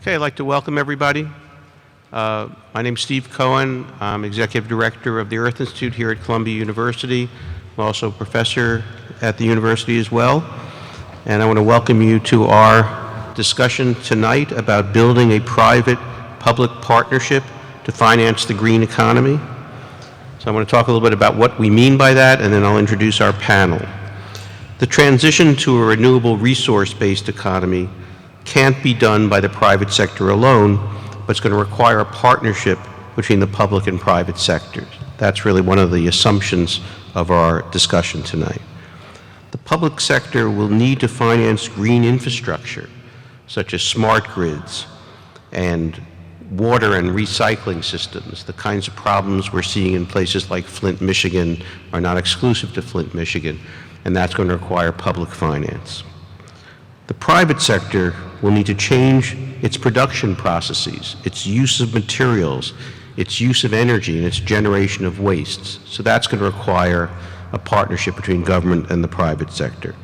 Okay, I'd like to welcome everybody. My name's Steve Cohen. I'm Executive Director of the Earth Institute here at Columbia University. I'm also a professor at the university as well. And I want to welcome you to our discussion tonight about building a private-public partnership to finance the green economy. So I want to talk a little bit about what we mean by that, and then I'll introduce our panel. The transition to a renewable resource-based economy can't be done by the private sector alone, but it's going to require a partnership between the public and private sectors. That's really one of the assumptions of our discussion tonight. The public sector will need to finance green infrastructure, such as smart grids and water and recycling systems. The kinds of problems we're seeing in places like Flint, Michigan are not exclusive to Flint, Michigan, and that's going to require public finance. The private sector will need to change its production processes, its use of materials, its use of energy, and its generation of wastes. So that's going to require a partnership between government and the private sector.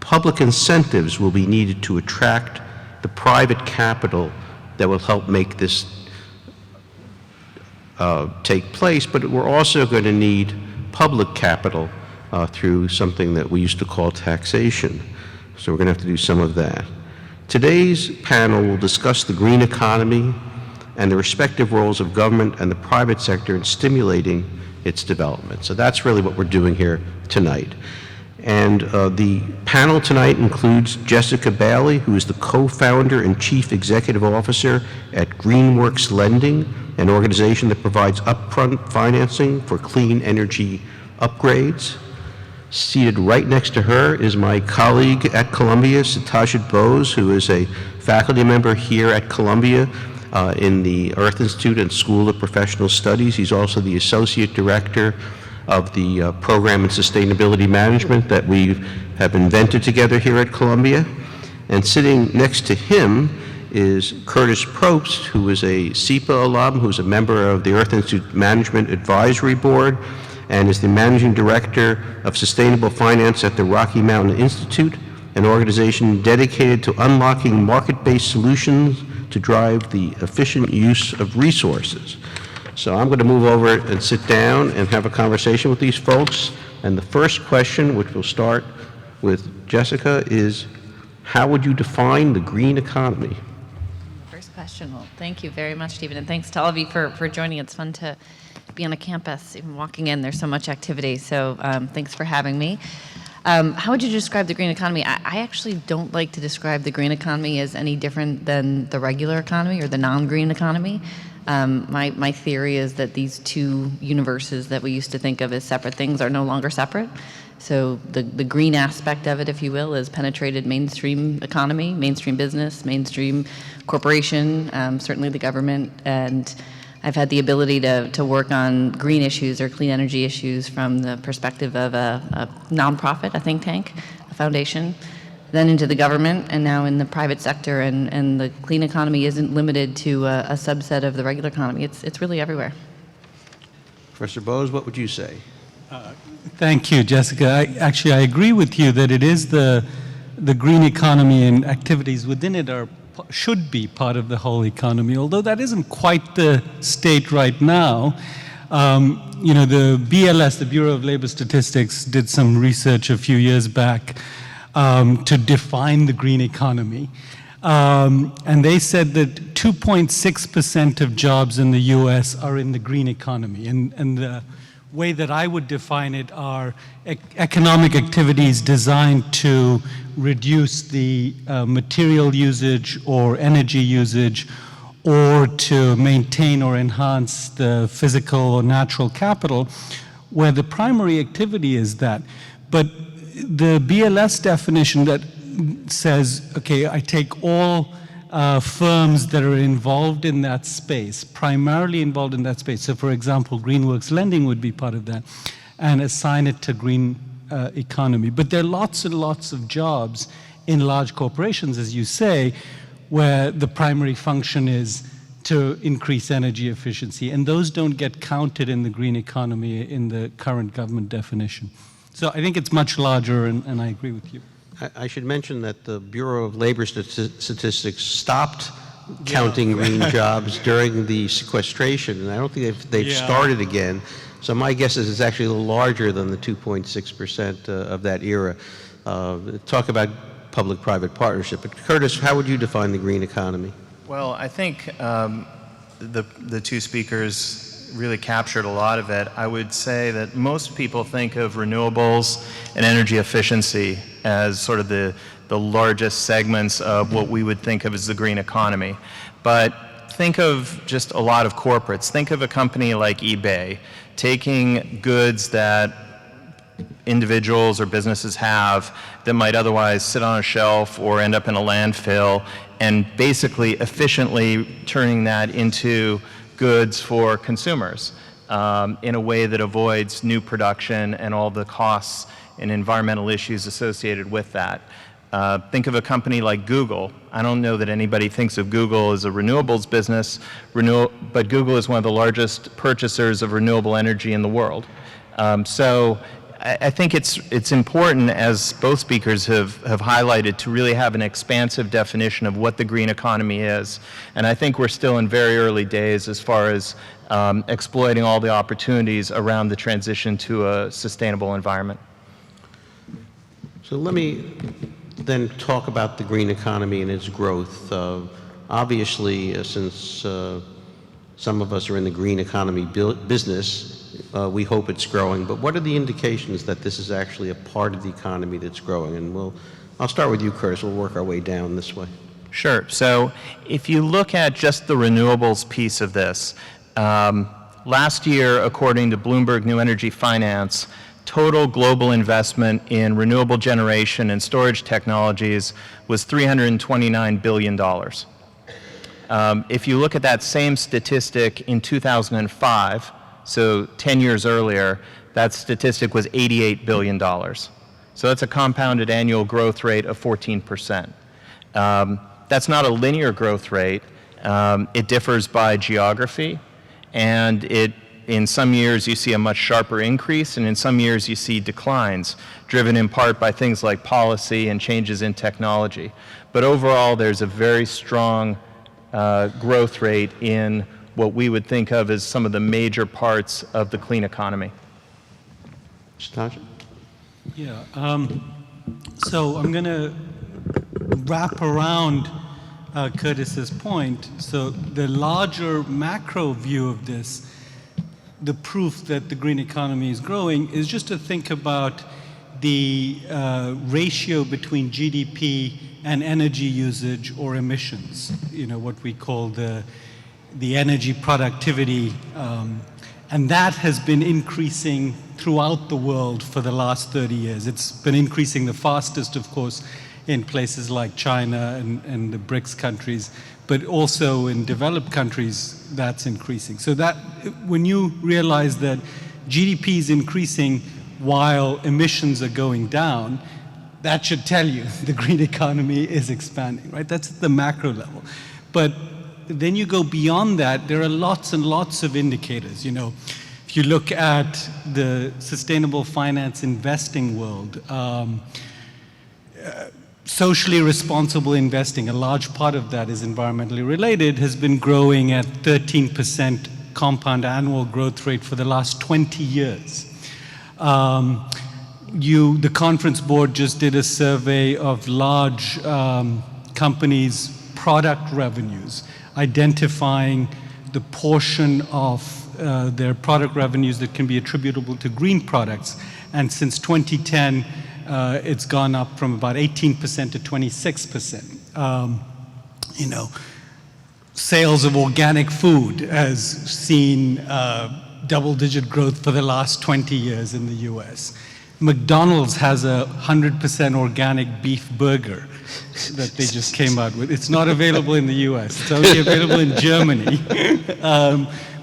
Public incentives will be needed to attract the private capital that will help make this take place, but we're also going to need public capital through something that we used to call taxation. So we're going to have to do some of that. Today's panel will discuss the green economy and the respective roles of government and the private sector in stimulating its development. So that's really what we're doing here tonight. And the panel tonight includes Jessica Bailey, who is the co-founder and chief executive officer at Greenworks Lending, an organization that provides upfront financing for clean energy upgrades. Seated right next to her is my colleague at Columbia, Satyajit Bose, who is a faculty member here at Columbia in the Earth Institute and School of Professional Studies. He's also the associate director of the program in sustainability management that we have invented together here at Columbia. And sitting next to him is Curtis Probst, who is a SEPA alum, who's a member of the Earth Institute Management Advisory Board, and is the managing director of sustainable finance at the Rocky Mountain Institute, an organization dedicated to unlocking market-based solutions to drive the efficient use of resources. So I'm going to move over and sit down and have a conversation with these folks. And the first question, which we'll start with Jessica, is how would you define the green economy? First question. Well, thank you very much, Stephen, and thanks to all of you for joining. It's fun to be on a campus. Even walking in, there's so much activity, so thanks for having me. How would you describe the green economy? I actually don't like to describe the green economy as any different than the regular economy or the non-green economy. My theory is that these two universes that we used to think of as separate things are no longer separate. So the green aspect of it, if you will, is penetrated mainstream economy, mainstream business, mainstream corporation, certainly the government, and I've had the ability to work on green issues or clean energy issues from the perspective of a nonprofit, a think tank, a foundation, then into the government, and now in the private sector. And the clean economy isn't limited to a subset of the regular economy. It's really everywhere. Professor Bose, what would you say? Thank you, Jessica. I agree with you that it is the green economy and activities within it should be part of the whole economy, although that isn't quite the state right now. The BLS, the Bureau of Labor Statistics, did some research a few years back to define the green economy. And they said that 2.6% of jobs in the US are in the green economy. And the way that I would define it are economic activities designed to reduce the material usage or energy usage, or to maintain or enhance the physical or natural capital, where the primary activity is that. But the BLS definition that says, okay, I take all firms that are involved in that space, primarily involved in that space. So for example, Greenworks Lending would be part of that, and assign it to green economy. But there are lots and lots of jobs in large corporations, as you say, where the primary function is to increase energy efficiency, and those don't get counted in the green economy in the current government definition. So I think it's much larger, and I agree with you. I should mention that the Bureau of Labor Statistics stopped counting green jobs during the sequestration, and I don't think they've Yeah. started again. So my guess is it's actually a little larger than the 2.6% of that era. Talk about public-private partnership. But Curtis, how would you define the green economy? Well, I think the two speakers really captured a lot of it. I would say that most people think of renewables and energy efficiency as sort of the largest segments of what we would think of as the green economy. But think of just a lot of corporates. Think of a company like eBay taking goods that individuals or businesses have that might otherwise sit on a shelf or end up in a landfill, and basically efficiently turning that into goods for consumers in a way that avoids new production and all the costs and environmental issues associated with that. Think of a company like Google. I don't know that anybody thinks of Google as a renewables business, but Google is one of the largest purchasers of renewable energy in the world. So I think it's important, as both speakers have highlighted, to really have an expansive definition of what the green economy is. And I think we're still in very early days as far as exploiting all the opportunities around the transition to a sustainable environment. So let me then talk about the green economy and its growth. Obviously, since some of us are in the green economy business, we hope it's growing, but what are the indications that this is actually a part of the economy that's growing? And I'll start with you, Curtis. We'll work our way down this way. Sure. So if you look at just the renewables piece of this, last year, according to Bloomberg New Energy Finance, total global investment in renewable generation and storage technologies was $329 billion. If you look at that same statistic in 2005, so 10 years earlier, that statistic was $88 billion. So that's a compounded annual growth rate of 14%. That's not a linear growth rate. It differs by geography, and in some years you see a much sharper increase, and in some years you see declines, driven in part by things like policy and changes in technology. But overall, there's a very strong growth rate in what we would think of as some of the major parts of the clean economy. Satyajit? Yeah. So I'm going to wrap around Curtis's point. So the larger macro view of this, the proof that the green economy is growing, is just to think about the ratio between GDP and energy usage or emissions, what we call the energy productivity, and that has been increasing throughout the world for the last 30 years. It's been increasing the fastest, of course, in places like China and the BRICS countries, but also in developed countries, that's increasing. So that when you realize that GDP is increasing while emissions are going down, that should tell you the green economy is expanding, right? That's at the macro level. But then you go beyond that, there are lots and lots of indicators. If you look at the sustainable finance investing world, socially responsible investing, a large part of that is environmentally related, has been growing at 13% compound annual growth rate for the last 20 years. The conference board just did a survey of large companies' product revenues, identifying the portion of their product revenues that can be attributable to green products. And since 2010, it's gone up from about 18% to 26%. Sales of organic food has seen double-digit growth for the last 20 years in the US. McDonald's has a 100% organic beef burger that they just came out with. It's not available in the US. It's only available in Germany.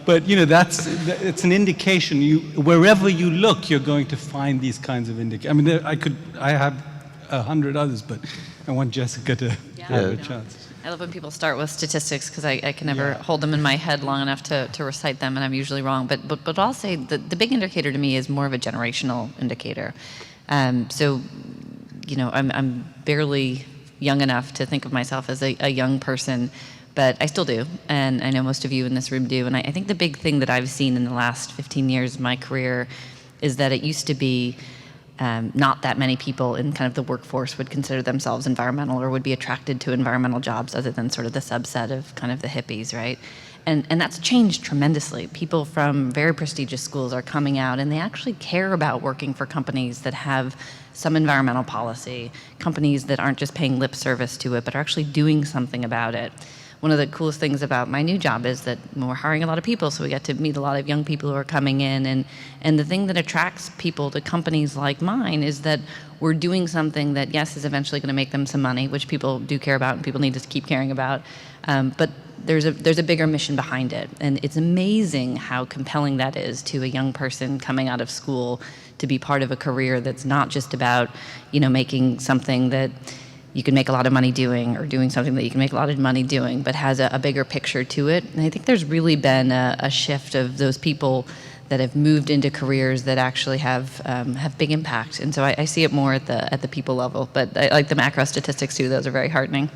But it's an indication. Wherever you look, you're going to find these kinds of indicators. I mean, I have 100 others, but I want Jessica to have a chance. I love when people start with statistics because I can never hold them in my head long enough to recite them, and I'm usually wrong. But I'll say the big indicator to me is more of a generational indicator. So, I'm barely young enough to think of myself as a young person, but I still do, and I know most of you in this room do. And I think the big thing that I've seen in the last 15 years of my career is that it used to be not that many people in kind of the workforce would consider themselves environmental or would be attracted to environmental jobs other than sort of the subset of kind of the hippies, right? And that's changed tremendously. People from very prestigious schools are coming out and they actually care about working for companies that have some environmental policy, companies that aren't just paying lip service to it, but are actually doing something about it. One of the coolest things about my new job is that we're hiring a lot of people, so we get to meet a lot of young people who are coming in. And the thing that attracts people to companies like mine is that we're doing something that, yes, is eventually going to make them some money, which people do care about and people need to keep caring about. But there's a bigger mission behind it. And it's amazing how compelling that is to a young person coming out of school to be part of a career that's not just about, making something that you can make a lot of money doing or doing something that you can make a lot of money doing, but has a bigger picture to it. And I think there's really been a shift of those people that have moved into careers that actually have big impact. And so I see it more at the people level, but I like the macro statistics too. Those are very heartening.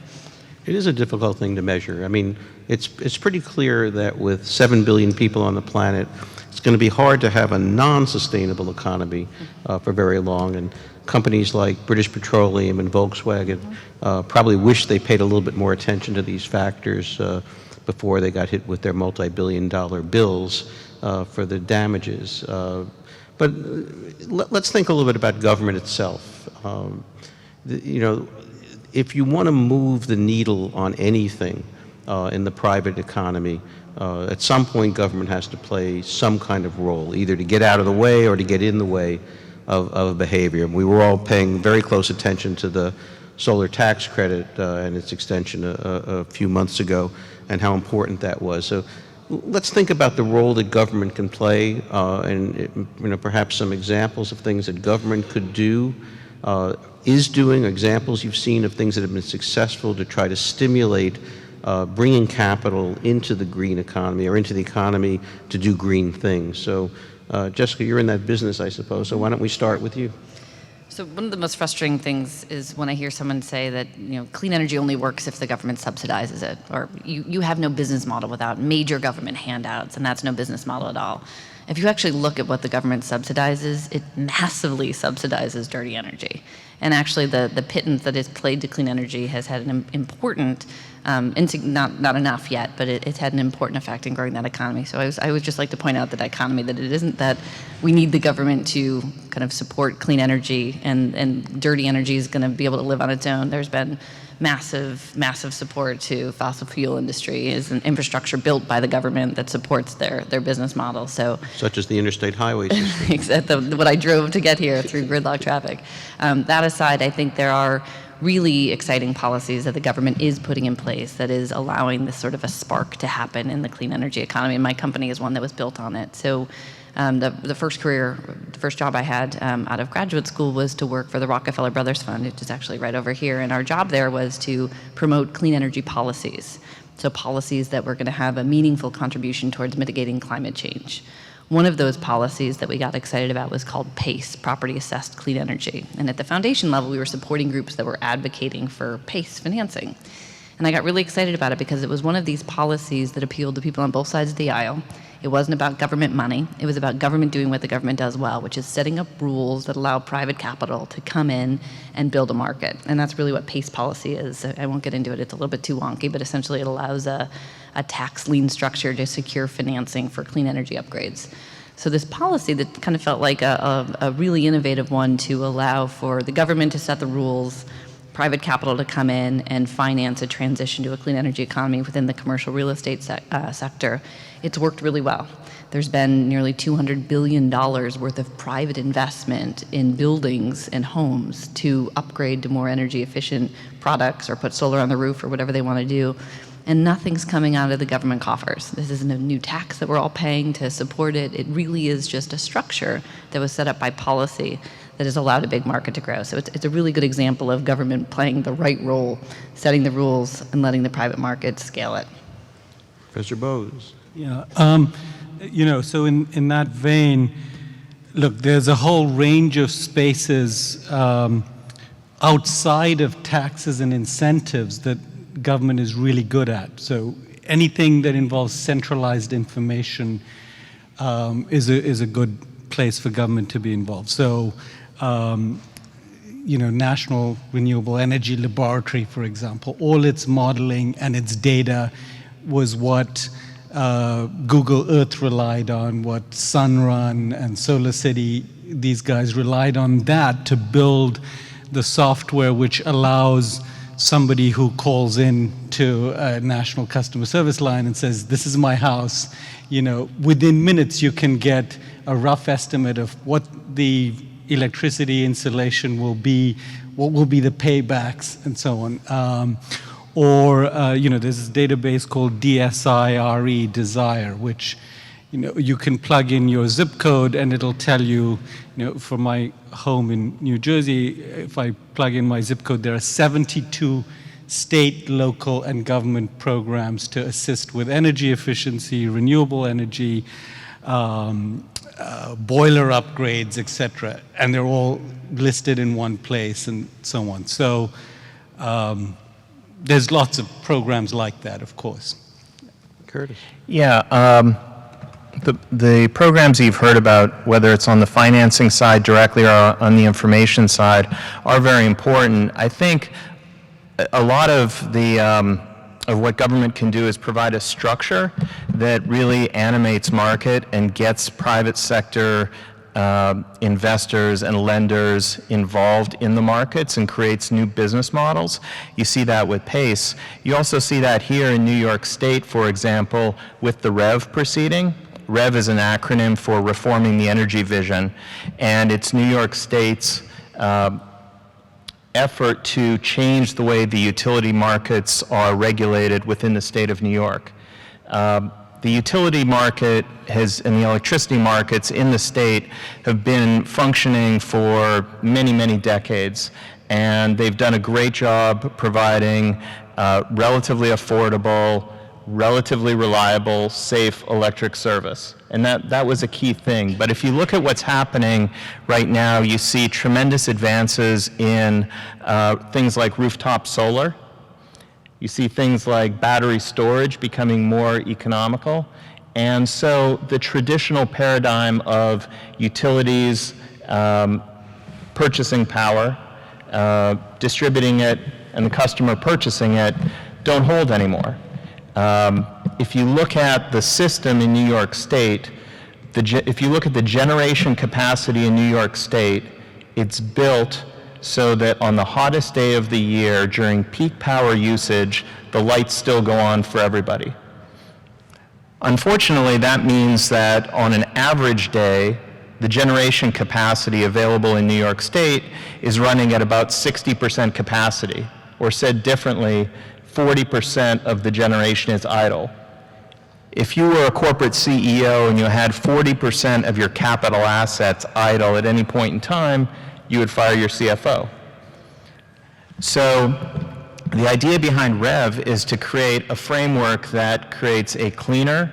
It is a difficult thing to measure. I mean, it's pretty clear that with 7 billion people on the planet, it's going to be hard to have a non-sustainable economy for very long. And companies like British Petroleum and Volkswagen probably wish they paid a little bit more attention to these factors before they got hit with their multi-billion-dollar bills for the damages. But let's think a little bit about government itself. If you want to move the needle on anything in the private economy, at some point government has to play some kind of role, either to get out of the way or to get in the way of behavior. We were all paying very close attention to the solar tax credit and its extension a few months ago and how important that was. So let's think about the role that government can play and perhaps some examples of things that government could do, is doing, examples you've seen of things that have been successful to try to stimulate bringing capital into the green economy or into the economy to do green things. So Jessica, you're in that business, I suppose, so why don't we start with you? So one of the most frustrating things is when I hear someone say that clean energy only works if the government subsidizes it, or you have no business model without major government handouts, and that's no business model at all. If you actually look at what the government subsidizes, it massively subsidizes dirty energy. And actually the pittance that is played to clean energy has had an important, not enough yet, but it's had an important effect in growing that economy. So I would just like to point out that economy, that it isn't that we need the government to kind of support clean energy and dirty energy is going to be able to live on its own. There's been massive support to fossil fuel industry, is an infrastructure built by the government that supports their business model. So, such as the interstate highway system. what I drove to get here through gridlock traffic. That aside, I think there are really exciting policies that the government is putting in place that is allowing this sort of a spark to happen in the clean energy economy. And my company is one that was built on it. So the first job I had out of graduate school was to work for the Rockefeller Brothers Fund, which is actually right over here. And our job there was to promote clean energy policies. So policies that were going to have a meaningful contribution towards mitigating climate change. One of those policies that we got excited about was called PACE, Property Assessed Clean Energy. And at the foundation level, we were supporting groups that were advocating for PACE financing. And I got really excited about it because it was one of these policies that appealed to people on both sides of the aisle. It wasn't about government money. It was about government doing what the government does well, which is setting up rules that allow private capital to come in and build a market. And that's really what PACE policy is. I won't get into it. It's a little bit too wonky, but essentially it allows a tax lien structure to secure financing for clean energy upgrades. So this policy that kind of felt like a really innovative one to allow for the government to set the rules, private capital to come in and finance a transition to a clean energy economy within the commercial real estate sector. It's worked really well. There's been nearly $200 billion worth of private investment in buildings and homes to upgrade to more energy efficient products or put solar on the roof or whatever they want to do. And nothing's coming out of the government coffers. This isn't a new tax that we're all paying to support it. It really is just a structure that was set up by policy that has allowed a big market to grow. So it's a really good example of government playing the right role, setting the rules, and letting the private market scale it. Professor Bose. Yeah, so in that vein, look, there's a whole range of spaces outside of taxes and incentives that government is really good at. So anything that involves centralized information is a good place for government to be involved. So, National Renewable Energy Laboratory, for example, all its modeling and its data was what Google Earth relied on, what Sunrun and SolarCity, these guys relied on that to build the software which allows somebody who calls in to a national customer service line and says, this is my house, within minutes you can get a rough estimate of what the electricity installation will be, what will be the paybacks, and so on. There's this database called DSIRE, Desire, which you can plug in your zip code and it'll tell you, for my home in New Jersey, if I plug in my zip code, there are 72 state, local, and government programs to assist with energy efficiency, renewable energy, boiler upgrades, etc. And they're all listed in one place and so on. So there's lots of programs like that, of course. Curtis. Yeah. The programs you've heard about, whether it's on the financing side directly or on the information side, are very important. I think a lot of what government can do is provide a structure that really animates market and gets private sector investors and lenders involved in the markets and creates new business models. You see that with PACE. You also see that here in New York State, for example, with the REV proceeding. REV is an acronym for Reforming the Energy Vision, and it's New York State's effort to change the way the utility markets are regulated within the state of New York. The utility market and the electricity markets in the state have been functioning for many, many decades, and they've done a great job providing relatively affordable, relatively reliable, safe electric service. And that was a key thing. But if you look at what's happening right now, you see tremendous advances in things like rooftop solar. You see things like battery storage becoming more economical. And so the traditional paradigm of utilities purchasing power, distributing it, and the customer purchasing it don't hold anymore. If you look at the system in New York State, if you look at the generation capacity in New York State, it's built so that on the hottest day of the year, during peak power usage, the lights still go on for everybody. Unfortunately, that means that on an average day, the generation capacity available in New York State is running at about 60% capacity, or said differently, 40% of the generation is idle. If you were a corporate CEO and you had 40% of your capital assets idle at any point in time, you would fire your CFO. So the idea behind REV is to create a framework that creates a cleaner,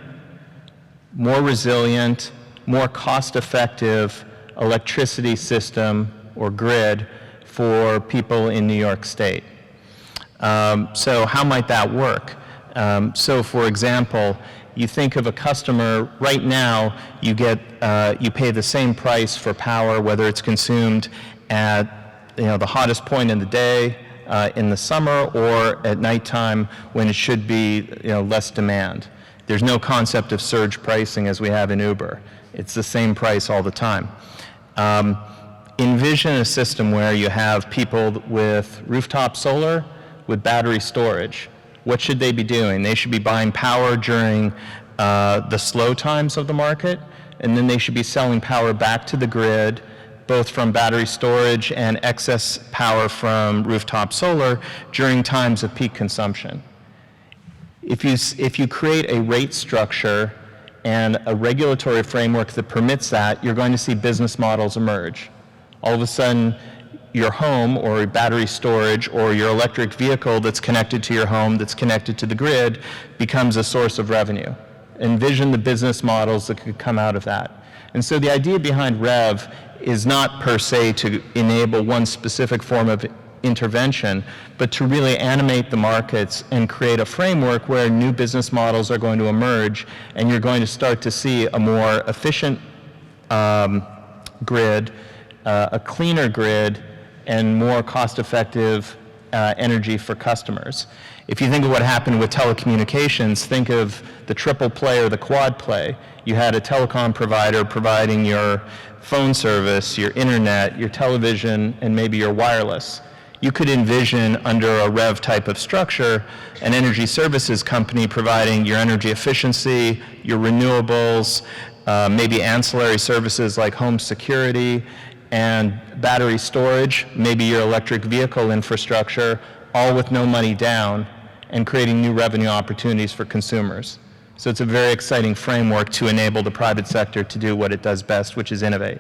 more resilient, more cost-effective electricity system or grid for people in New York State. So how might that work? So for example, you think of a customer, right now you pay the same price for power whether it's consumed at the hottest point in the day in the summer or at nighttime when it should be less demand. There's no concept of surge pricing as we have in Uber. It's the same price all the time. Envision a system where you have people with rooftop solar, with battery storage. What should they be doing? They should be buying power during the slow times of the market, and then they should be selling power back to the grid, both from battery storage and excess power from rooftop solar during times of peak consumption. If you create a rate structure and a regulatory framework that permits that, you're going to see business models emerge. All of a sudden, your home or battery storage or your electric vehicle that's connected to your home, that's connected to the grid, becomes a source of revenue. Envision the business models that could come out of that. And so the idea behind REV is not per se to enable one specific form of intervention, but to really animate the markets and create a framework where new business models are going to emerge, and you're going to start to see a more efficient grid, a cleaner grid, and more cost-effective energy for customers. If you think of what happened with telecommunications, think of the triple play or the quad play. You had a telecom provider providing your phone service, your internet, your television, and maybe your wireless. You could envision under a REV type of structure an energy services company providing your energy efficiency, your renewables, maybe ancillary services like home security and battery storage, maybe your electric vehicle infrastructure, all with no money down, and creating new revenue opportunities for consumers. So it's a very exciting framework to enable the private sector to do what it does best, which is innovate.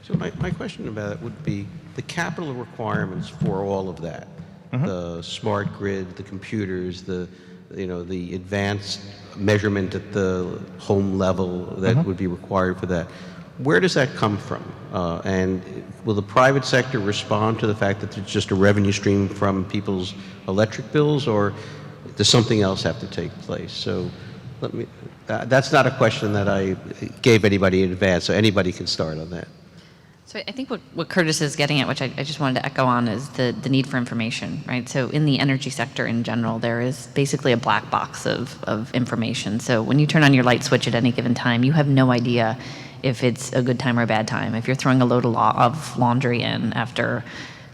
So my question about it would be the capital requirements for all of that, the smart grid, the computers, the advanced measurement at the home level that would be required for that. Where does that come from? And will the private sector respond to the fact that it's just a revenue stream from people's electric bills, or does something else have to take place? So that's not a question that I gave anybody in advance, so anybody can start on that. So I think what Curtis is getting at, which I just wanted to echo on, is the need for information, right? So in the energy sector in general, there is basically a black box of information. So when you turn on your light switch at any given time, you have no idea if it's a good time or a bad time. If you're throwing a load of laundry in after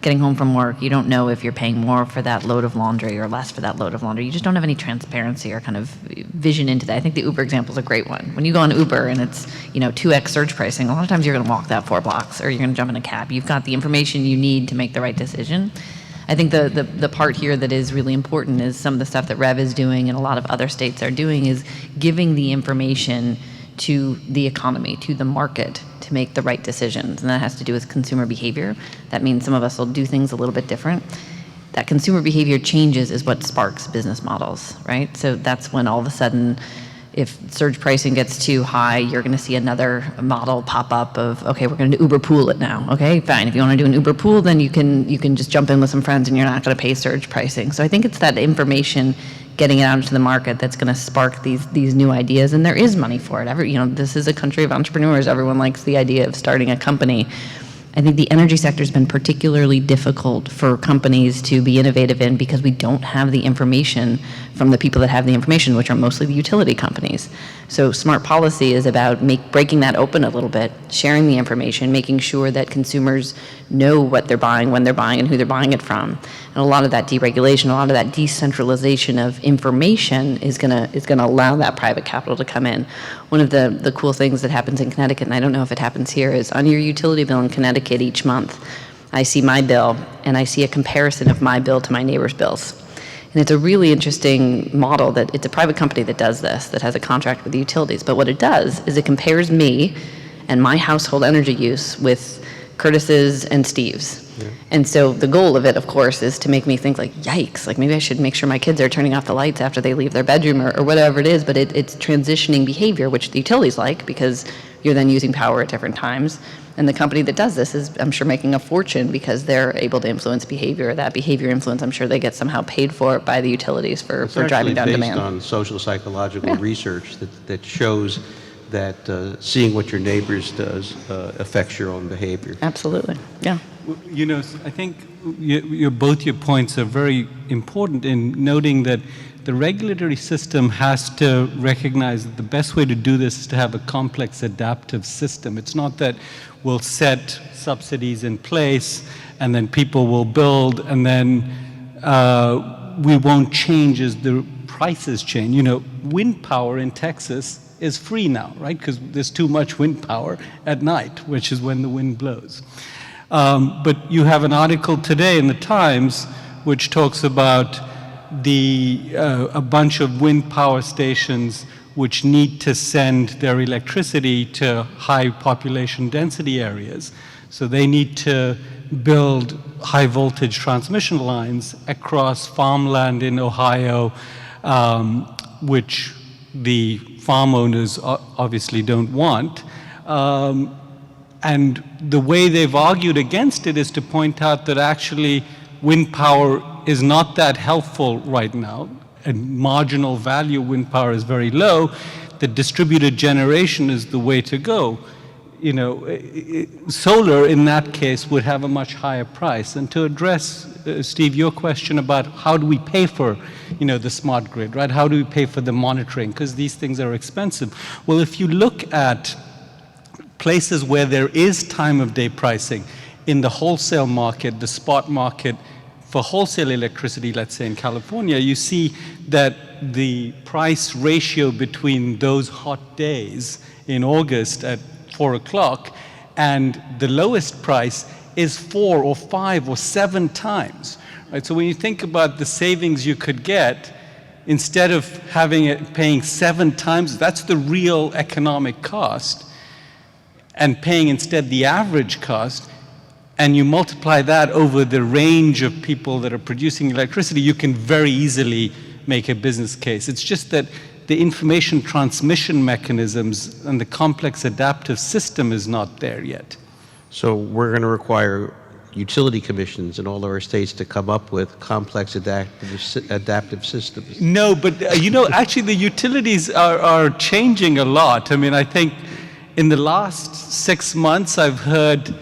getting home from work, you don't know if you're paying more for that load of laundry or less for that load of laundry. You just don't have any transparency or kind of vision into that. I think the Uber example is a great one. When you go on Uber and it's 2x surge pricing, a lot of times you're going to walk that 4 blocks or you're going to jump in a cab. You've got the information you need to make the right decision. I think the part here that is really important is some of the stuff that REV is doing and a lot of other states are doing is giving the information to the economy, to the market, to make the right decisions. And that has to do with consumer behavior. That means some of us will do things a little bit different. That consumer behavior changes is what sparks business models, right? So that's when all of a sudden, if surge pricing gets too high, you're going to see another model pop up of, okay, we're going to Uber pool it now. Okay, fine. If you want to do an Uber pool, then you can just jump in with some friends and you're not going to pay surge pricing. So I think it's that information getting it out into the market that's going to spark these new ideas, and there is money for it. This is a country of entrepreneurs. Everyone likes the idea of starting a company. I think the energy sector has been particularly difficult for companies to be innovative in because we don't have the information from the people that have the information, which are mostly the utility companies. So smart policy is about breaking that open a little bit, sharing the information, making sure that consumers know what they're buying, when they're buying, and who they're buying it from. And a lot of that deregulation, a lot of that decentralization of information is gonna allow that private capital to come in. One of the cool things that happens in Connecticut, and I don't know if it happens here, is on your utility bill in Connecticut each month, I see my bill and I see a comparison of my bill to my neighbor's bills. And it's a really interesting model that it's a private company that does this, that has a contract with the utilities. But what it does is it compares me and my household energy use with Curtis's and Steve's. Yeah. And so the goal of it, of course, is to make me think like, yikes, like maybe I should make sure my kids are turning off the lights after they leave their bedroom or whatever it is. But it's transitioning behavior, which the utilities like because you're then using power at different times. And the company that does this is, I'm sure, making a fortune because they're able to influence behavior. That behavior influence, I'm sure they get somehow paid for by the utilities for driving down demand. It's based on social psychological research that shows that seeing what your neighbors does affects your own behavior. Absolutely, yeah. I think both your points are very important in noting that the regulatory system has to recognize that the best way to do this is to have a complex adaptive system. It's not that we'll set subsidies in place and then people will build and then we won't change as the prices change. Wind power in Texas is free now, right? Because there's too much wind power at night, which is when the wind blows. But you have an article today in the Times which talks about a bunch of wind power stations which need to send their electricity to high population density areas. So they need to build high voltage transmission lines across farmland in Ohio, which the farm owners obviously don't want. And the way they've argued against it is to point out that actually wind power is not that helpful right now, and marginal value wind power is very low, that distributed generation is the way to go. You know, solar in that case would have a much higher price. And to address, Steve, your question about how do we pay for, you know, the smart grid, right? How do we pay for the monitoring? Because these things are expensive. Well, if you look at places where there is time of day pricing, in the wholesale market, the spot market for wholesale electricity, let's say in California, you see that the price ratio between those hot days in August at 4 o'clock and the lowest price is 4 or 5 or 7 times. Right? So when you think about the savings you could get, instead of having it paying 7 times, that's the real economic cost, and paying instead the average cost, and you multiply that over the range of people that are producing electricity, you can very easily make a business case. It's just that the information transmission mechanisms and the complex adaptive system is not there yet. So we're going to require utility commissions in all of our states to come up with complex adaptive systems. No, but you know, actually the utilities are changing a lot. I mean, I think in the last 6 months, I've heard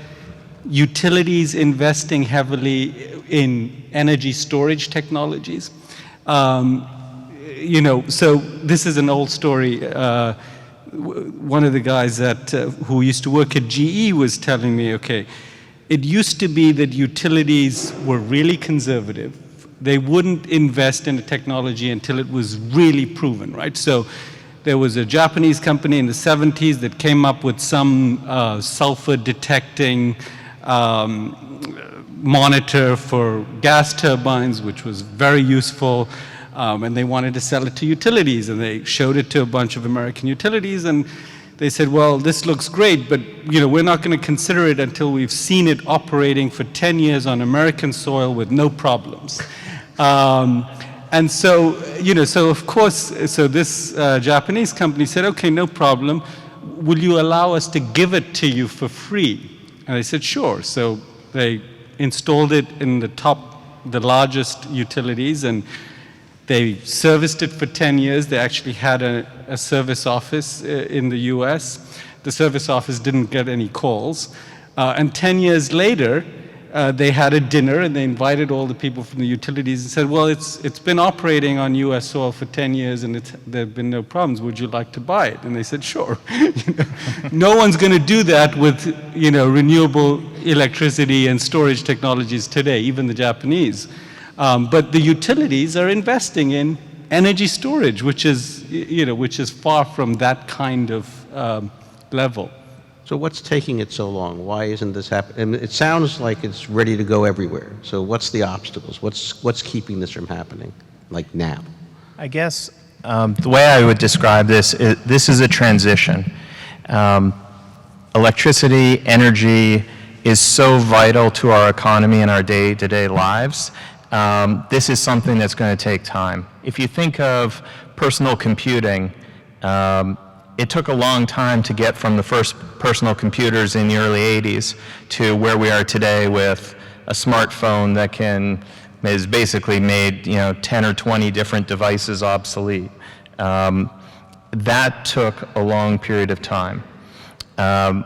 utilities investing heavily in energy storage technologies. You know, so this is an old story. One of the guys who used to work at GE was telling me, okay, it used to be that utilities were really conservative. They wouldn't invest in a technology until it was really proven, right? So there was a Japanese company in the 70s that came up with some sulfur detecting monitor for gas turbines, which was very useful. And they wanted to sell it to utilities, and they showed it to a bunch of American utilities, and they said, well, this looks great, but you know, we're not going to consider it until we've seen it operating for 10 years on American soil with no problems. And so, you know, so of course, so this Japanese company said, okay, no problem. Will you allow us to give it to you for free? And I said, sure. So they installed it in the largest utilities, and they serviced it for 10 years. They actually had a service office in the US. The service office didn't get any calls. And 10 years later, they had a dinner, and they invited all the people from the utilities and said, well, it's been operating on US soil for 10 years, and there have been no problems. Would you like to buy it? And they said, sure. You know, no one's going to do that with, you know, renewable electricity and storage technologies today, even the Japanese. But the utilities are investing in energy storage, which is, you know, which is far from that kind of level. So what's taking it so long? Why isn't this happening? And it sounds like it's ready to go everywhere. So what's the obstacles? What's keeping this from happening, like now? I guess the way I would describe this is a transition. Electricity, energy is so vital to our economy and our day-to-day lives. This is something that's going to take time. If you think of personal computing, it took a long time to get from the first personal computers in the early 80s to where we are today with a smartphone that is basically made, you know, 10 or 20 different devices obsolete. That took a long period of time.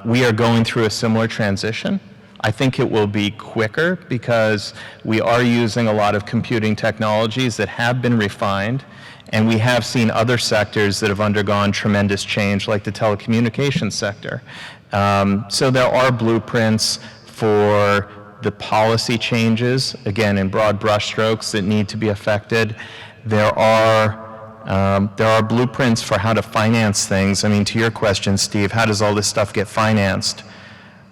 We are going through a similar transition. I think it will be quicker because we are using a lot of computing technologies that have been refined, and we have seen other sectors that have undergone tremendous change, like the telecommunications sector. So there are blueprints for the policy changes, again, in broad brushstrokes, that need to be affected. There are blueprints for how to finance things. I mean, to your question, Steve, how does all this stuff get financed?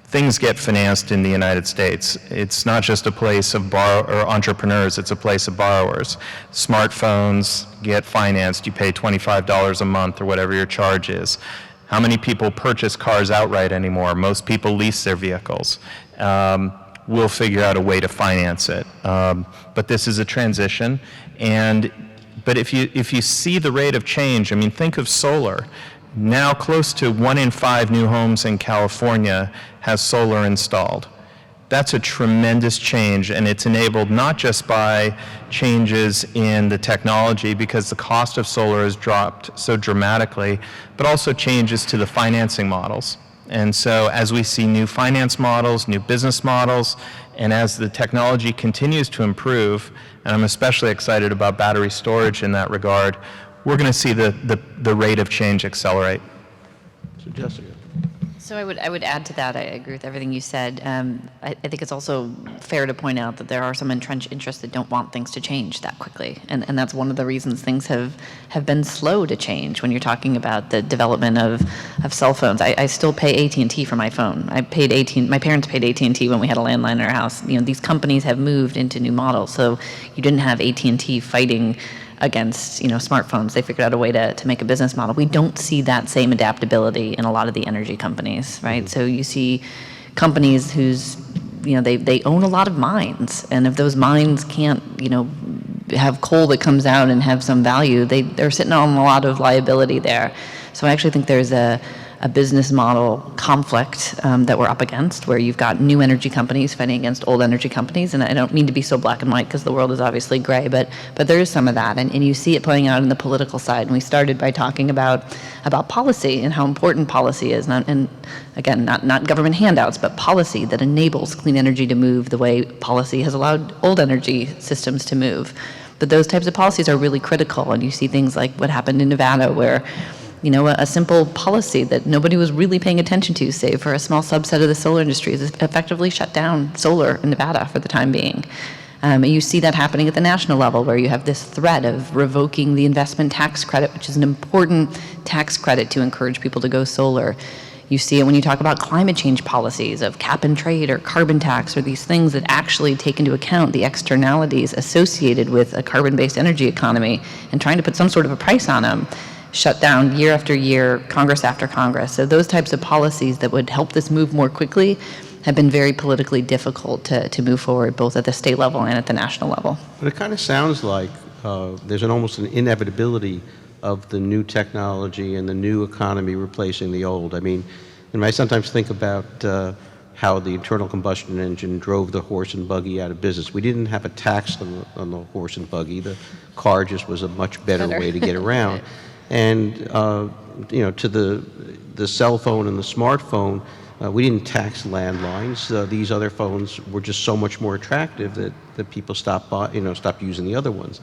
Things get financed in the United States. It's not just a place of entrepreneurs, it's a place of borrowers. Smartphones get financed. You pay $25 a month or whatever your charge is. How many people purchase cars outright anymore? Most people lease their vehicles. We'll figure out a way to finance it. But this is a transition. But if you see the rate of change, I mean, think of solar. Now close to 1 in 5 new homes in California has solar installed. That's a tremendous change, and it's enabled not just by changes in the technology, because the cost of solar has dropped so dramatically, but also changes to the financing models. And so as we see new finance models, new business models, and as the technology continues to improve, and I'm especially excited about battery storage in that regard, we're going to see the rate of change accelerate. So Jessica. So I would add to that. I agree with everything you said. I think it's also fair to point out that there are some entrenched interests that don't want things to change that quickly, and that's one of the reasons things have been slow to change. When you're talking about the development of cell phones, I still pay AT&T for my phone. My parents paid AT&T when we had a landline in our house. You know, these companies have moved into new models, so you didn't have AT&T fighting against, you know, smartphones. They figured out a way to make a business model. We don't see that same adaptability in a lot of the energy companies, right? So you see companies whose, you know, they own a lot of mines, and if those mines can't, you know, have coal that comes out and have some value, they're sitting on a lot of liability there. So I actually think there's a business model conflict that we're up against, where you've got new energy companies fighting against old energy companies. And I don't mean to be so black and white, because the world is obviously gray, but there is some of that, and you see it playing out in the political side. And we started by talking about policy and how important policy is, and again, not government handouts, but policy that enables clean energy to move the way policy has allowed old energy systems to move. But those types of policies are really critical, and you see things like what happened in Nevada, where, you know, a simple policy that nobody was really paying attention to, save for a small subset of the solar industry, has effectively shut down solar in Nevada for the time being. You see that happening at the national level, where you have this threat of revoking the investment tax credit, which is an important tax credit to encourage people to go solar. You see it when you talk about climate change policies of cap and trade or carbon tax, or these things that actually take into account the externalities associated with a carbon-based energy economy, and trying to put some sort of a price on them. Shut down year after year, Congress after Congress. So those types of policies that would help this move more quickly have been very politically difficult to move forward, both at the state level and at the national level. But it kind of sounds like there's almost an inevitability of the new technology and the new economy replacing the old. I mean, and I sometimes think about how the internal combustion engine drove the horse and buggy out of business. We didn't have a tax on the horse and buggy. The car just was a much better way to get around. And you know, to the cell phone and the smartphone, we didn't tax landlines. These other phones were just so much more attractive that people stopped using the other ones.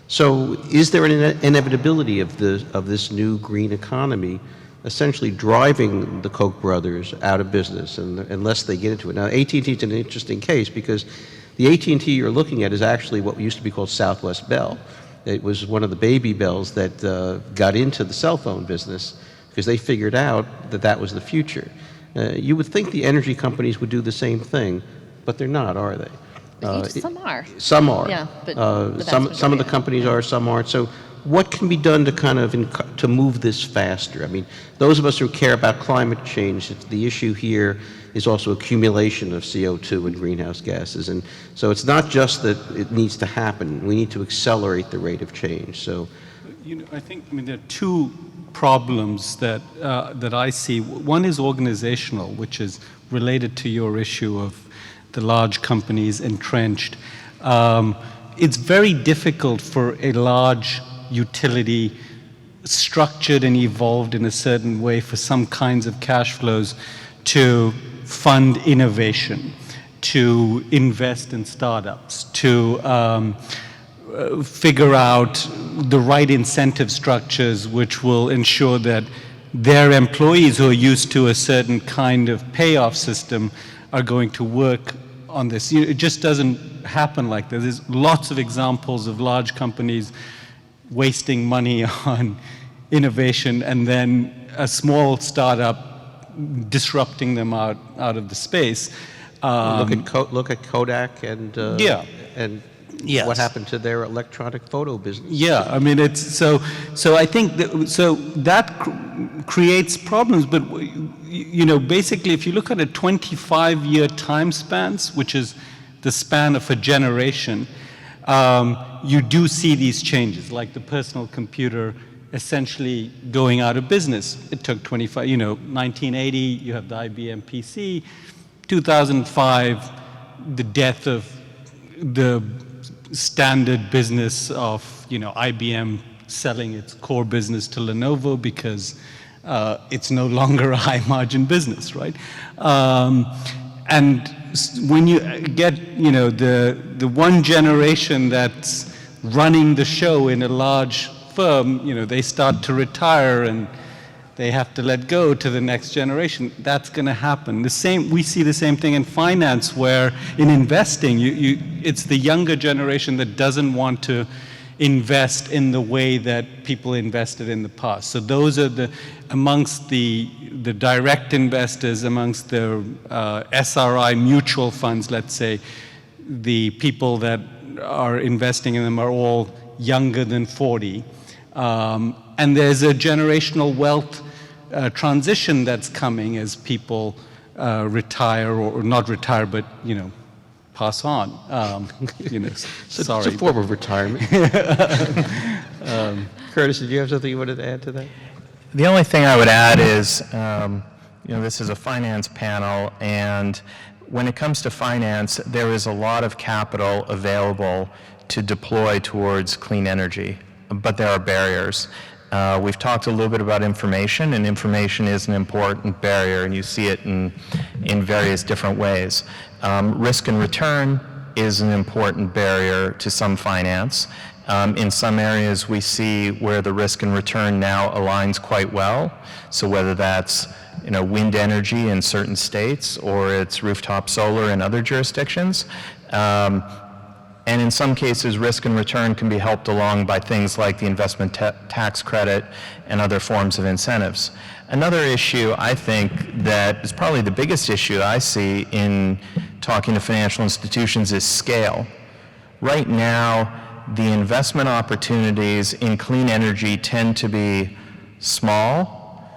So, is there an inevitability of this new green economy essentially driving the Koch brothers out of business, and unless they get into it? Now, AT&T is an interesting case, because the AT&T you're looking at is actually what used to be called Southwest Bell. It was one of the baby bells that got into the cell phone business, because they figured out that was the future. You would think the energy companies would do the same thing, but they're not, are they? Some are. Some are. Yeah, but some of the companies are, some aren't. So what can be done to kind of to move this faster? I mean, those of us who care about climate change, the issue here is also accumulation of CO2 and greenhouse gases. And so it's not just that it needs to happen. We need to accelerate the rate of change. So, you know, I mean, there are two problems that I see. One is organizational, which is related to your issue of the large companies entrenched. It's very difficult for a large utility structured and evolved in a certain way for some kinds of cash flows to fund innovation, to invest in startups, to figure out the right incentive structures which will ensure that their employees who are used to a certain kind of payoff system are going to work on this. It just doesn't happen like that. There's lots of examples of large companies wasting money on innovation, and then a small startup disrupting them out of the space. look at Kodak and and Yes. what happened to their electronic photo business. Yeah, I mean, it's so I think that creates problems. But you know, basically, if you look at a 25-year time spans, which is the span of a generation, you do see these changes, like the personal computer essentially going out of business. It took 25, 1980, you have the IBM PC, 2005, the death of the standard business of, IBM selling its core business to Lenovo because it's no longer a high margin business, right? And when you get, the one generation that's running the show in a large firm, they start to retire and they have to let go to the next generation. That's going to happen. We see the same thing in finance, where in investing, it's the younger generation that doesn't want to invest in the way that people invested in the past. So those are amongst the direct investors, amongst the SRI mutual funds, let's say, the people that are investing in them are all younger than 40. And there's a generational wealth transition that's coming as people retire, or not retire, but, pass on. Sorry. It's a form of retirement. Curtis, did you have something you wanted to add to that? The only thing I would add is, this is a finance panel, and when it comes to finance, there is a lot of capital available to deploy towards clean energy, but there are barriers. We've talked a little bit about information, and information is an important barrier, and you see it in various different ways. Risk and return is an important barrier to some finance. In some areas, we see where the risk and return now aligns quite well. So whether that's wind energy in certain states, or it's rooftop solar in other jurisdictions. And in some cases, risk and return can be helped along by things like the investment tax credit and other forms of incentives. Another issue, I think, that is probably the biggest issue I see in talking to financial institutions is scale. Right now, the investment opportunities in clean energy tend to be small,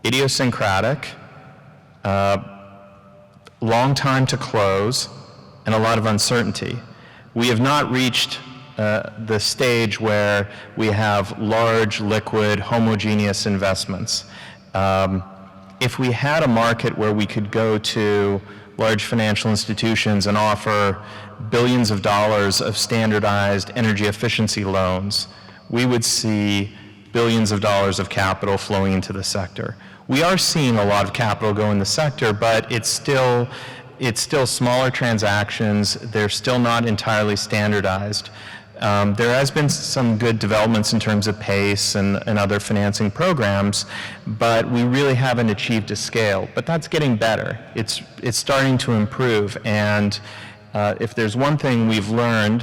idiosyncratic, long time to close, and a lot of uncertainty. We have not reached the stage where we have large, liquid, homogeneous investments. If we had a market where we could go to large financial institutions and offer billions of dollars of standardized energy efficiency loans, we would see billions of dollars of capital flowing into the sector. We are seeing a lot of capital go in the sector, but it's still smaller transactions. They're still not entirely standardized. There has been some good developments in terms of pace and other financing programs, but we really haven't achieved a scale. But that's getting better. It's starting to improve. And if there's one thing we've learned,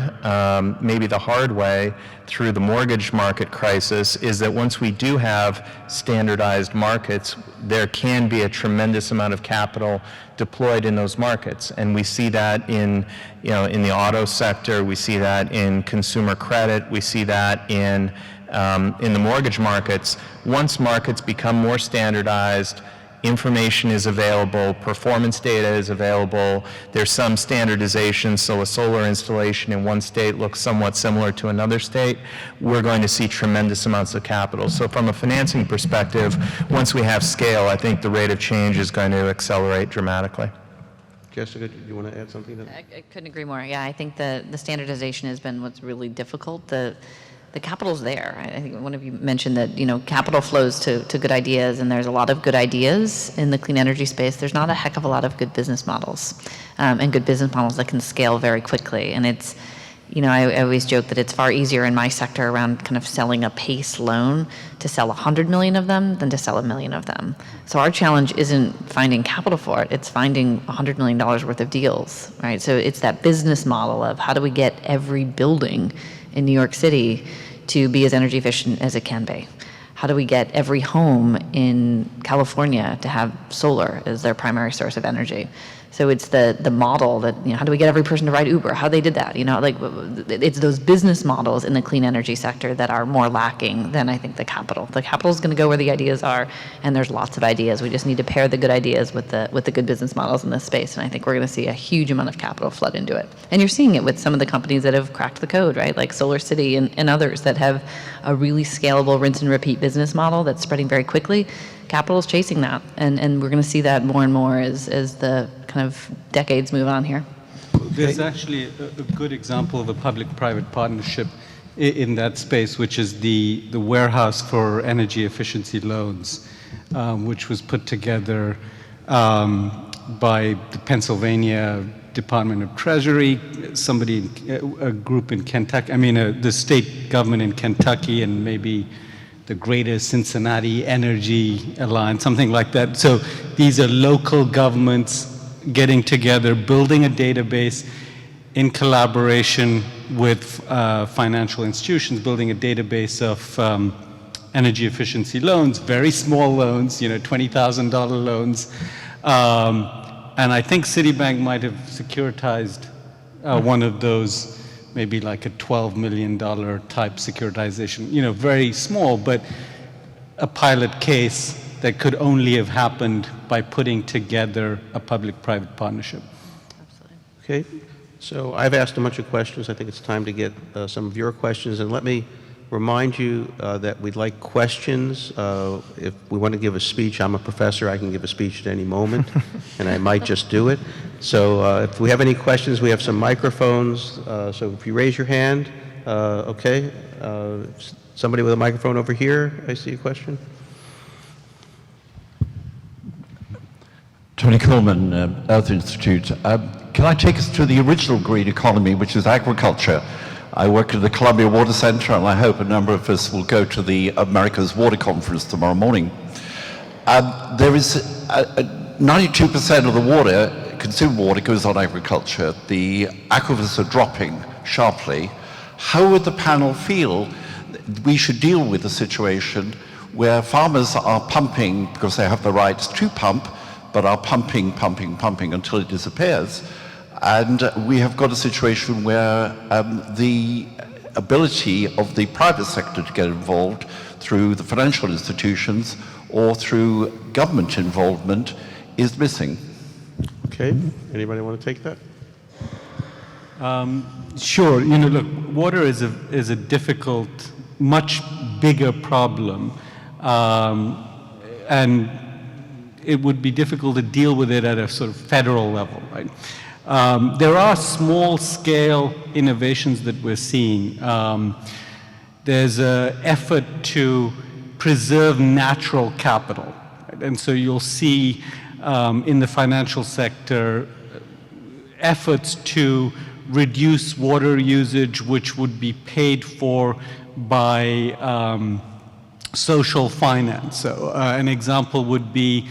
maybe the hard way, through the mortgage market crisis, is that once we do have standardized markets, there can be a tremendous amount of capital deployed in those markets. And we see that in the auto sector, we see that in consumer credit, we see that in the mortgage markets. Once markets become more standardized, information is available, performance data is available, there's some standardization, so a solar installation in one state looks somewhat similar to another state, we're going to see tremendous amounts of capital. So from a financing perspective, once we have scale, I think the rate of change is going to accelerate dramatically. Jessica, do you want to add something to that? I couldn't agree more. Yeah, I think the standardization has been what's really difficult. The capital's there. I think one of you mentioned that, capital flows to good ideas, and there's a lot of good ideas in the clean energy space. There's not a heck of a lot of good business models, and good business models that can scale very quickly. And it's, I always joke that it's far easier in my sector around kind of selling a PACE loan to sell 100 million of them than to sell 1 million of them. So our challenge isn't finding capital for it, it's finding $100 million worth of deals, right? So it's that business model of how do we get every building in New York City to be as energy efficient as it can be? How do we get every home in California to have solar as their primary source of energy? So it's the model that, how do we get every person to ride Uber? How they did that? It's those business models in the clean energy sector that are more lacking than I think the capital. The capital is going to go where the ideas are, and there's lots of ideas. We just need to pair the good ideas with the good business models in this space, and I think we're going to see a huge amount of capital flood into it. And you're seeing it with some of the companies that have cracked the code, right? Like Solar City and others that have a really scalable rinse and repeat business model that's spreading very quickly. Capital is chasing that, and we're going to see that more and more as the kind of decades move on here. There's actually a good example of a public-private partnership in that space, which is the warehouse for energy efficiency loans, which was put together by the Pennsylvania Department of Treasury, a group in Kentucky, the state government in Kentucky, and maybe the Greater Cincinnati Energy Alliance, something like that. So these are local governments getting together, building a database in collaboration with financial institutions, building a database of energy efficiency loans, very small loans, $20,000 loans. And I think Citibank might have securitized one of those, maybe like a $12 million type securitization, very small, but a pilot case that could only have happened by putting together a public-private partnership. Absolutely. Okay, so I've asked a bunch of questions. I think it's time to get some of your questions. And let me remind you that we'd like questions. If we want to give a speech, I'm a professor. I can give a speech at any moment, and I might just do it. So if we have any questions, we have some microphones. So if you raise your hand, okay. Somebody with a microphone over here, I see a question. Tony Coleman, Earth Institute. Can I take us to the original green economy, which is agriculture? I work at the Columbia Water Center, and I hope a number of us will go to the America's Water Conference tomorrow morning. There is 92% of the water, consumed water, goes on agriculture. The aquifers are dropping sharply. How would the panel feel we should deal with a situation where farmers are pumping because they have the rights to pump, but are pumping until it disappears? And we have got a situation where the ability of the private sector to get involved through the financial institutions or through government involvement is missing. Okay, anybody want to take that? Sure. Look, water is a difficult, much bigger problem, and it would be difficult to deal with it at a sort of federal level, right? There are small-scale innovations that we're seeing. There's an effort to preserve natural capital, right? And so you'll see in the financial sector efforts to reduce water usage, which would be paid for by social finance. So an example would be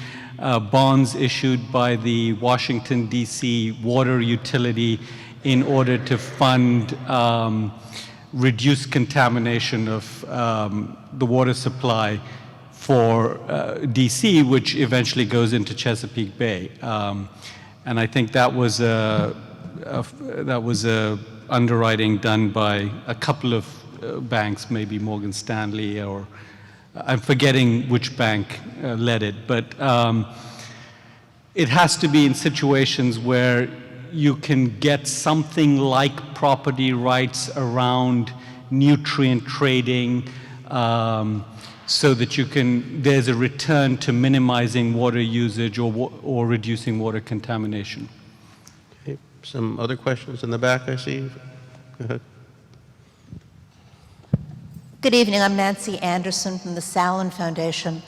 bonds issued by the Washington, D.C. water utility in order to fund reduced contamination of the water supply for D.C., which eventually goes into Chesapeake Bay. And I think that was a underwriting done by a couple of banks, maybe Morgan Stanley, or I'm forgetting which bank led it, but it has to be in situations where you can get something like property rights around nutrient trading, so that there's a return to minimizing water usage or reducing water contamination. Okay, some other questions in the back, I see. Go ahead. Good evening. I'm Nancy Anderson from the Salin Foundation.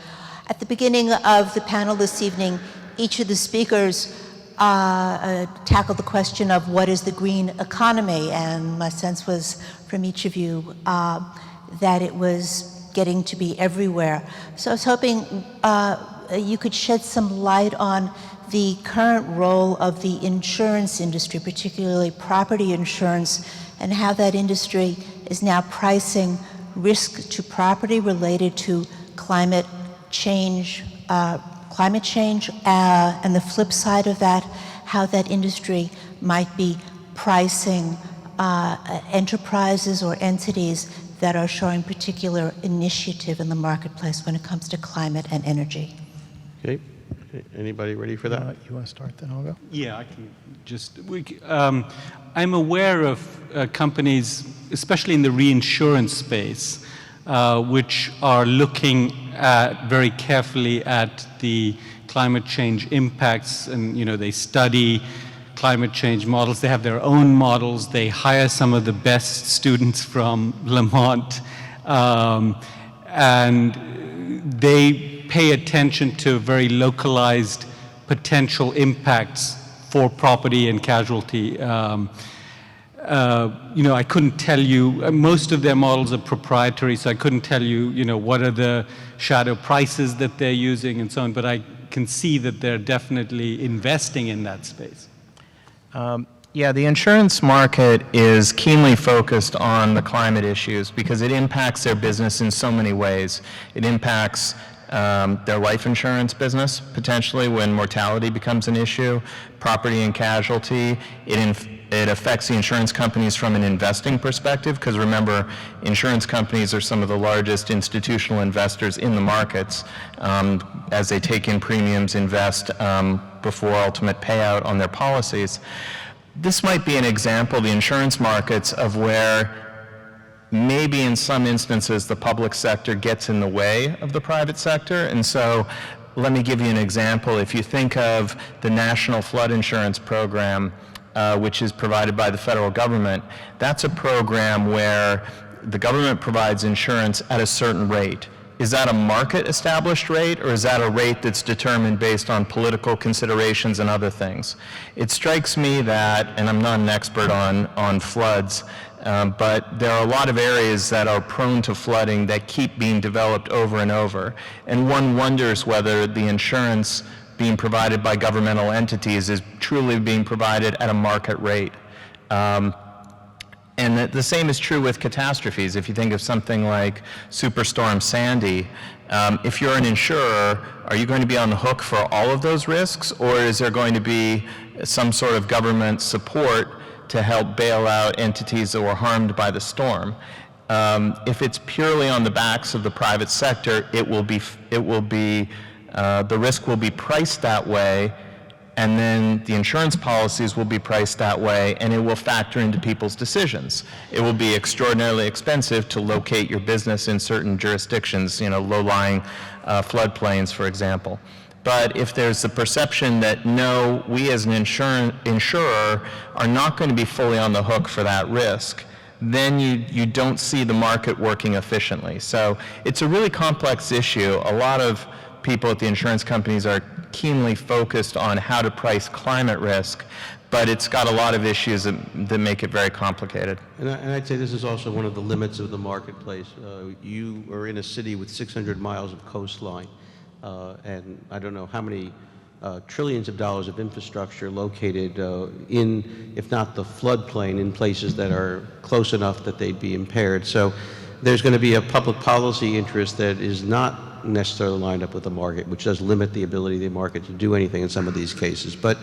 At the beginning of the panel this evening, each of the speakers tackled the question of what is the green economy, and my sense was from each of you that it was getting to be everywhere. So I was hoping you could shed some light on the current role of the insurance industry, particularly property insurance, and how that industry is now pricing risk to property related to climate change, and the flip side of that, how that industry might be pricing enterprises or entities that are showing particular initiative in the marketplace when it comes to climate and energy. Okay. Anybody ready for that? You want to start, then I'll go? Yeah, I can just. I'm aware of companies, especially in the reinsurance space, which are looking very carefully at the climate change impacts, and they study climate change models. They have their own models. They hire some of the best students from Lamont, and they pay attention to very localized potential impacts for property and casualty. I couldn't tell you, most of their models are proprietary, so I couldn't tell you, what are the shadow prices that they're using and so on, but I can see that they're definitely investing in that space. Yeah, the insurance market is keenly focused on the climate issues because it impacts their business in so many ways. It impacts their life insurance business, potentially, when mortality becomes an issue, property and casualty. It affects the insurance companies from an investing perspective, because remember, insurance companies are some of the largest institutional investors in the markets as they take in premiums, invest before ultimate payout on their policies. This might be an example, the insurance markets, of where maybe in some instances the public sector gets in the way of the private sector. And so let me give you an example. If you think of the National Flood Insurance Program, which is provided by the federal government, that's a program where the government provides insurance at a certain rate. Is that a market-established rate, or is that a rate that's determined based on political considerations and other things? It strikes me that, and I'm not an expert on floods, but there are a lot of areas that are prone to flooding that keep being developed over and over. And one wonders whether the insurance being provided by governmental entities is truly being provided at a market rate. And the same is true with catastrophes. If you think of something like Superstorm Sandy, if you're an insurer, are you going to be on the hook for all of those risks, or is there going to be some sort of government support to help bail out entities that were harmed by the storm? If it's purely on the backs of the private sector, the risk will be priced that way, and then the insurance policies will be priced that way, and it will factor into people's decisions. It will be extraordinarily expensive to locate your business in certain jurisdictions, low-lying floodplains, for example. But if there's the perception that, no, we as an insurer are not going to be fully on the hook for that risk, then you don't see the market working efficiently. So it's a really complex issue. A lot of people at the insurance companies are keenly focused on how to price climate risk, but it's got a lot of issues that make it very complicated. And I'd say this is also one of the limits of the marketplace. You are in a city with 600 miles of coastline, and I don't know how many trillions of dollars of infrastructure located in, if not the floodplain, in places that are close enough that they'd be impaired. So there's going to be a public policy interest that is not necessarily lined up with the market, which does limit the ability of the market to do anything in some of these cases. But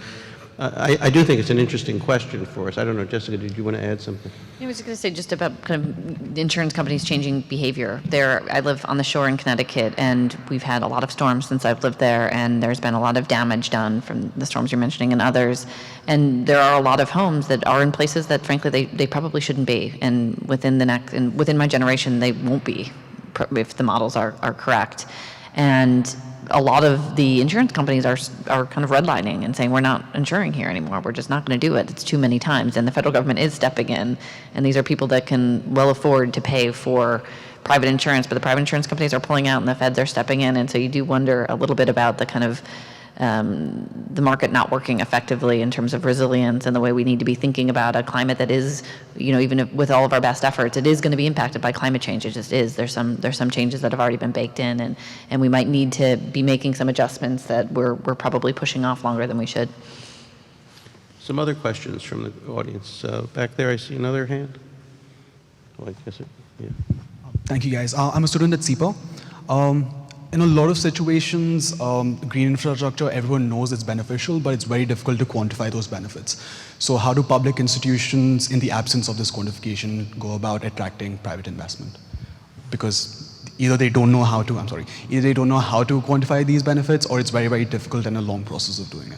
I do think it's an interesting question for us. I don't know, Jessica, did you want to add something? I was going to say just about kind of insurance companies changing behavior. I live on the shore in Connecticut, and we've had a lot of storms since I've lived there, and there's been a lot of damage done from the storms you're mentioning and others. And there are a lot of homes that are in places that, frankly, they probably shouldn't be. And within my generation, they won't be, if the models are correct. And a lot of the insurance companies are kind of redlining and saying, we're not insuring here anymore. We're just not going to do it. It's too many times. And the federal government is stepping in. And these are people that can well afford to pay for private insurance, but the private insurance companies are pulling out and the feds are stepping in. And so you do wonder a little bit about the kind of the market not working effectively in terms of resilience and the way we need to be thinking about a climate that is, even with all of our best efforts, it is going to be impacted by climate change. It just is. There's some changes that have already been baked in, and we might need to be making some adjustments that we're probably pushing off longer than we should. Some other questions from the audience. Back there, I see another hand. Oh, I guess yeah. Thank you, guys. I'm a student at CEPA. In a lot of situations, green infrastructure, everyone knows it's beneficial, but it's very difficult to quantify those benefits. So how do public institutions, in the absence of this quantification, go about attracting private investment? Because either they don't know how to quantify these benefits, or it's very, very difficult and a long process of doing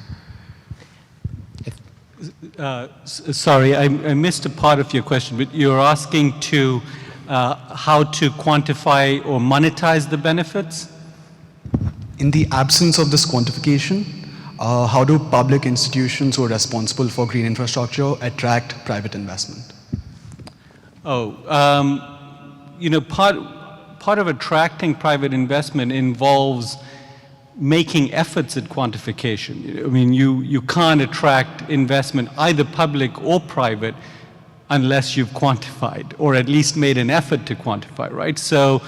it. Sorry, I missed a part of your question, but you're asking how to quantify or monetize the benefits? In the absence of this quantification, How do public institutions who are responsible for green infrastructure attract private investment? Part of attracting private investment involves making efforts at quantification. I mean, you can't attract investment, either public or private, unless you've quantified, or at least made an effort to quantify, right? So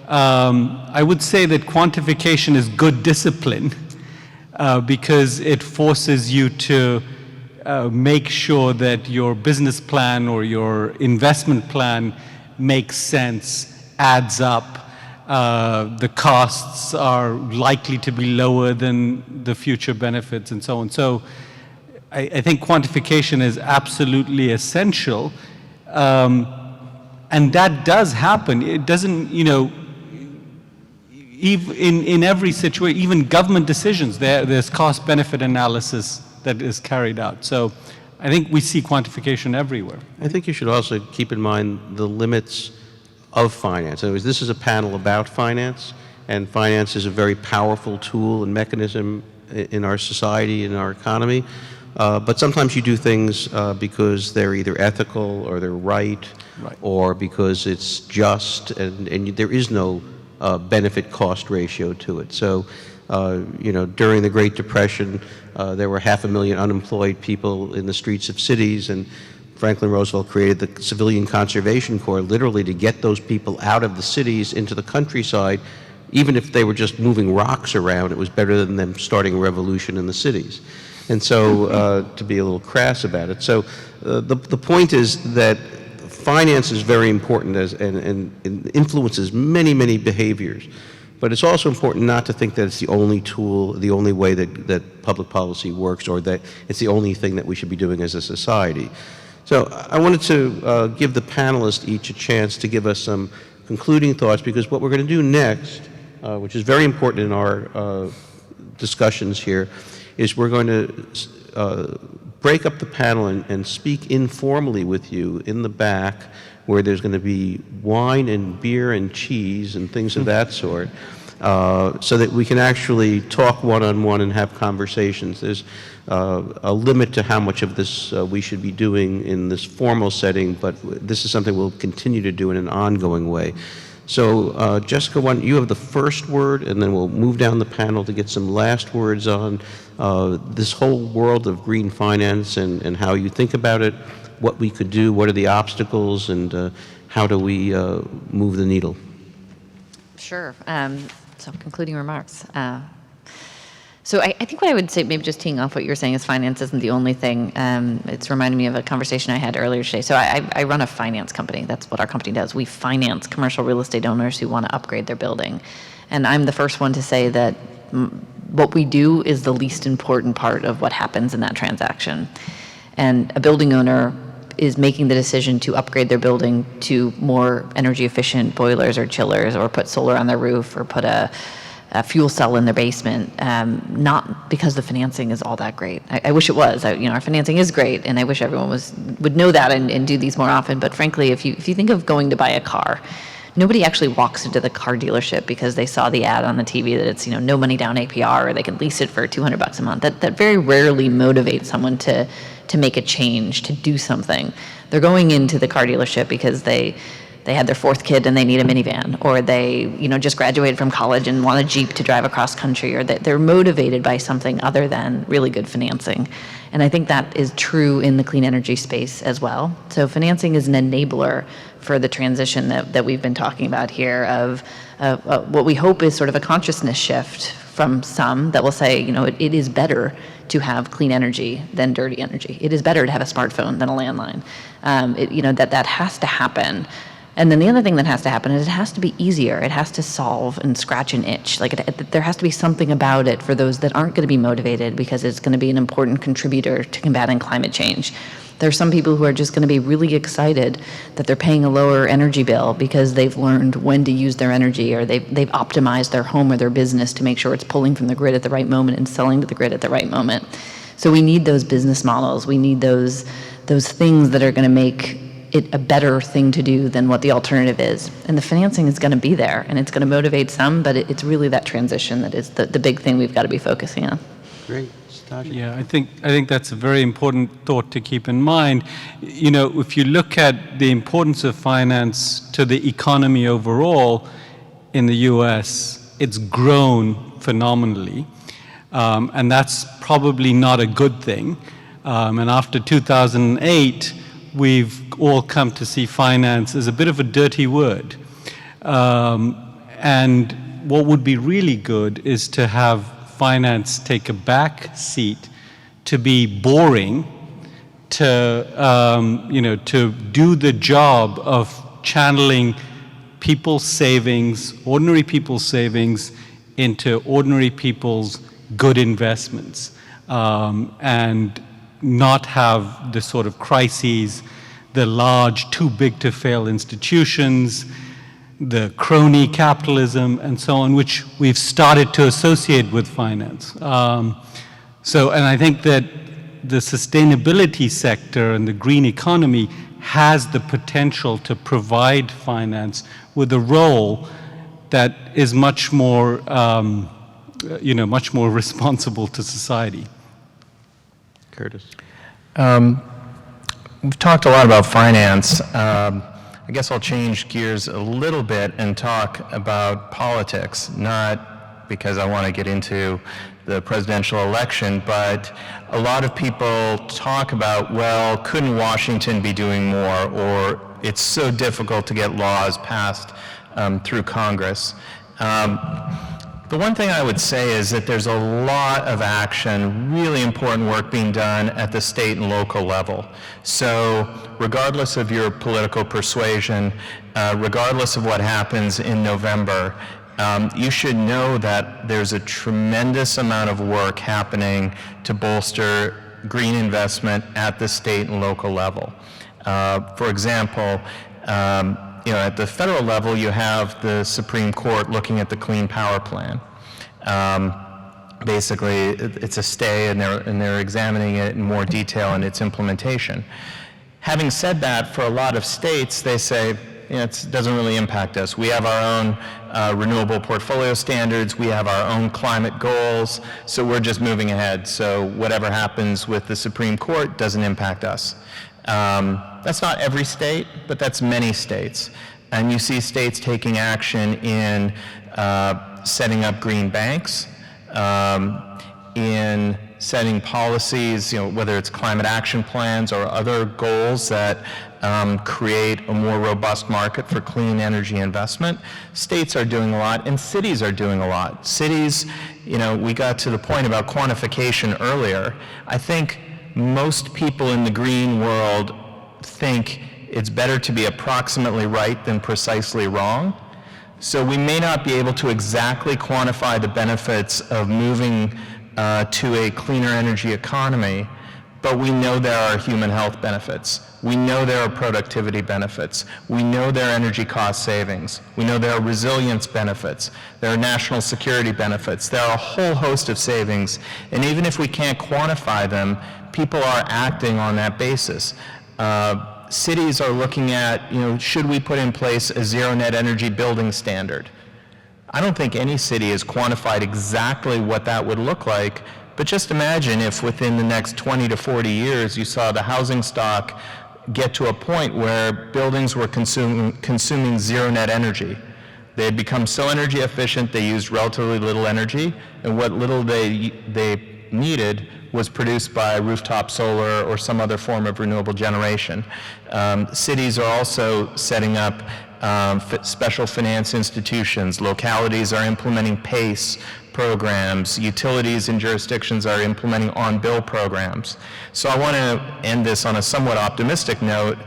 I would say that quantification is good discipline because it forces you to make sure that your business plan or your investment plan makes sense, adds up, the costs are likely to be lower than the future benefits and so on. So I think quantification is absolutely essential. And that does happen. It doesn't, in every situation, even government decisions, there's cost-benefit analysis that is carried out. So I think we see quantification everywhere. I think you should also keep in mind the limits of finance. In other words, this is a panel about finance, and finance is a very powerful tool and mechanism in our society, in our economy. But sometimes you do things because they're either ethical or they're right. Or because it's just, and there is no benefit-cost ratio to it. So, during the Great Depression, there were 500,000 unemployed people in the streets of cities, and Franklin Roosevelt created the Civilian Conservation Corps literally to get those people out of the cities into the countryside. Even if they were just moving rocks around, it was better than them starting a revolution in the cities. And so, to be a little crass about it. So, the point is that finance is very important and influences many, many behaviors. But it's also important not to think that it's the only tool, the only way that public policy works, or that it's the only thing that we should be doing as a society. So I wanted to give the panelists each a chance to give us some concluding thoughts, because what we're going to do next, which is very important in our discussions here, is we're going to break up the panel and speak informally with you in the back, where there's going to be wine and beer and cheese and things of that sort, so that we can actually talk one-on-one and have conversations. There's a limit to how much of this we should be doing in this formal setting, but this is something we'll continue to do in an ongoing way. So, Jessica, why don't you have the first word, and then we'll move down the panel to get some last words on this whole world of green finance and how you think about it, what we could do, what are the obstacles, and how do we move the needle? Sure. So concluding remarks. So I think what I would say, maybe just teeing off what you're saying, is finance isn't the only thing. It's reminding me of a conversation I had earlier today. So I run a finance company. That's what our company does. We finance commercial real estate owners who want to upgrade their building. And I'm the first one to say that what we do is the least important part of what happens in that transaction. And a building owner is making the decision to upgrade their building to more energy efficient boilers or chillers, or put solar on their roof, or put a fuel cell in their basement, not because the financing is all that great. I wish it was. Our financing is great, and I wish everyone would know that and do these more often. But frankly, if you think of going to buy a car, nobody actually walks into the car dealership because they saw the ad on the TV that it's no money down APR, or they can lease it for $200 a month. That very rarely motivates someone to make a change, to do something. They're going into the car dealership because they had their fourth kid and they need a minivan, or they just graduated from college and want a Jeep to drive across country, or they're motivated by something other than really good financing. And I think that is true in the clean energy space as well. So financing is an enabler for the transition that we've been talking about here, of what we hope is sort of a consciousness shift from some that will say, it is better to have clean energy than dirty energy. It is better to have a smartphone than a landline. That has to happen. And then the other thing that has to happen is it has to be easier. It has to solve and scratch an itch. There has to be something about it for those that aren't going to be motivated because it's going to be an important contributor to combating climate change. There are some people who are just going to be really excited that they're paying a lower energy bill because they've learned when to use their energy, or they've optimized their home or their business to make sure it's pulling from the grid at the right moment and selling to the grid at the right moment. So we need those business models. We need those things that are going to make it a better thing to do than what the alternative is. And the financing is going to be there, and it's going to motivate some, but it's really that transition that is the big thing we've got to be focusing on. Great. Satyajit? Yeah, I think that's a very important thought to keep in mind. You know, if you look at the importance of finance to the economy overall in the U.S., it's grown phenomenally, and that's probably not a good thing. And after 2008, we've all come to see finance as a bit of a dirty word. And what would be really good is to have finance take a back seat, to be boring, to to do the job of channeling people's savings, ordinary people's savings, into ordinary people's good investments, and not have the sort of crises, the large, too big to fail institutions, the crony capitalism, and so on, which we've started to associate with finance. And I think that the sustainability sector and the green economy has the potential to provide finance with a role that is much more, much more responsible to society. Curtis? We've talked a lot about finance. I guess I'll change gears a little bit and talk about politics, not because I want to get into the presidential election, but a lot of people talk about, well, couldn't Washington be doing more, or it's so difficult to get laws passed through Congress. The one thing I would say is that there's a lot of action, really important work being done at the state and local level. So regardless of your political persuasion, regardless of what happens in November, you should know that there's a tremendous amount of work happening to bolster green investment at the state and local level. For example, at the federal level, you have the Supreme Court looking at the Clean Power Plan. Basically, it's a stay, and they're examining it in more detail in its implementation. Having said that, for a lot of states, they say, it doesn't really impact us. We have our own renewable portfolio standards. We have our own climate goals. So we're just moving ahead. So whatever happens with the Supreme Court doesn't impact us. That's not every state, but that's many states. And you see states taking action in setting up green banks, in setting policies, whether it's climate action plans or other goals that create a more robust market for clean energy investment. States are doing a lot, and cities are doing a lot. Cities, we got to the point about quantification earlier. I think most people in the green world think it's better to be approximately right than precisely wrong. So we may not be able to exactly quantify the benefits of moving to a cleaner energy economy, but we know there are human health benefits. We know there are productivity benefits. We know there are energy cost savings. We know there are resilience benefits. There are national security benefits. There are a whole host of savings. And even if we can't quantify them, people are acting on that basis. Cities are looking at, should we put in place a zero net energy building standard? I don't think any city has quantified exactly what that would look like, but just imagine if within the next 20 to 40 years you saw the housing stock get to a point where buildings were consuming zero net energy. They had become so energy efficient they used relatively little energy, and what little they needed was produced by rooftop solar or some other form of renewable generation. Cities are also setting up special finance institutions. Localities are implementing PACE programs. Utilities and jurisdictions are implementing on-bill programs. So I want to end this on a somewhat optimistic note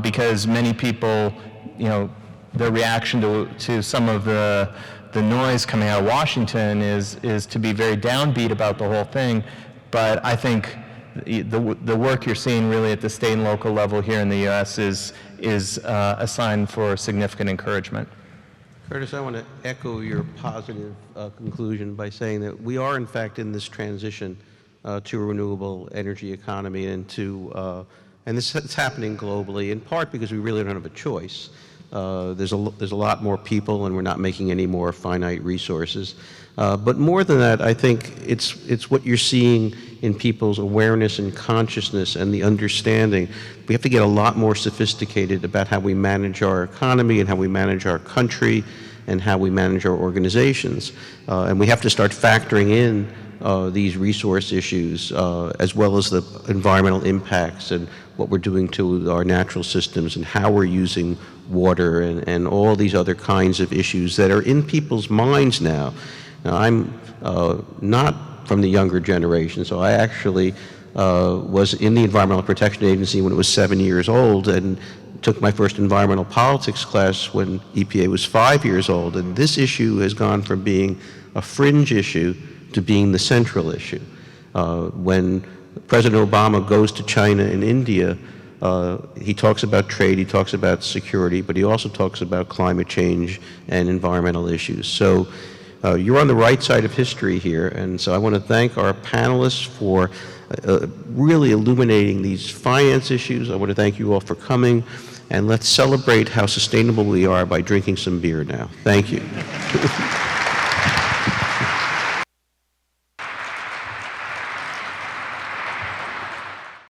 because many people, their reaction to some of the noise coming out of Washington is to be very downbeat about the whole thing. But I think the work you're seeing really at the state and local level here in the U.S. is a sign for significant encouragement. Curtis, I want to echo your positive conclusion by saying that we are, in fact, in this transition to a renewable energy economy and this is happening globally, in part because we really don't have a choice. There's a lot more people, and we're not making any more finite resources. But more than that, I think it's what you're seeing in people's awareness and consciousness and the understanding. We have to get a lot more sophisticated about how we manage our economy and how we manage our country and how we manage our organizations. And we have to start factoring in these resource issues as well as the environmental impacts and what we're doing to our natural systems and how we're using water and all these other kinds of issues that are in people's minds now. Now, I'm not from the younger generation, so I actually was in the Environmental Protection Agency when it was 7 years old and took my first environmental politics class when EPA was 5 years old. And this issue has gone from being a fringe issue to being the central issue. When President Obama goes to China and India, he talks about trade, he talks about security, but he also talks about climate change and environmental issues. So you're on the right side of history here, and so I want to thank our panelists for really illuminating these finance issues. I want to thank you all for coming, and let's celebrate how sustainable we are by drinking some beer now. Thank you.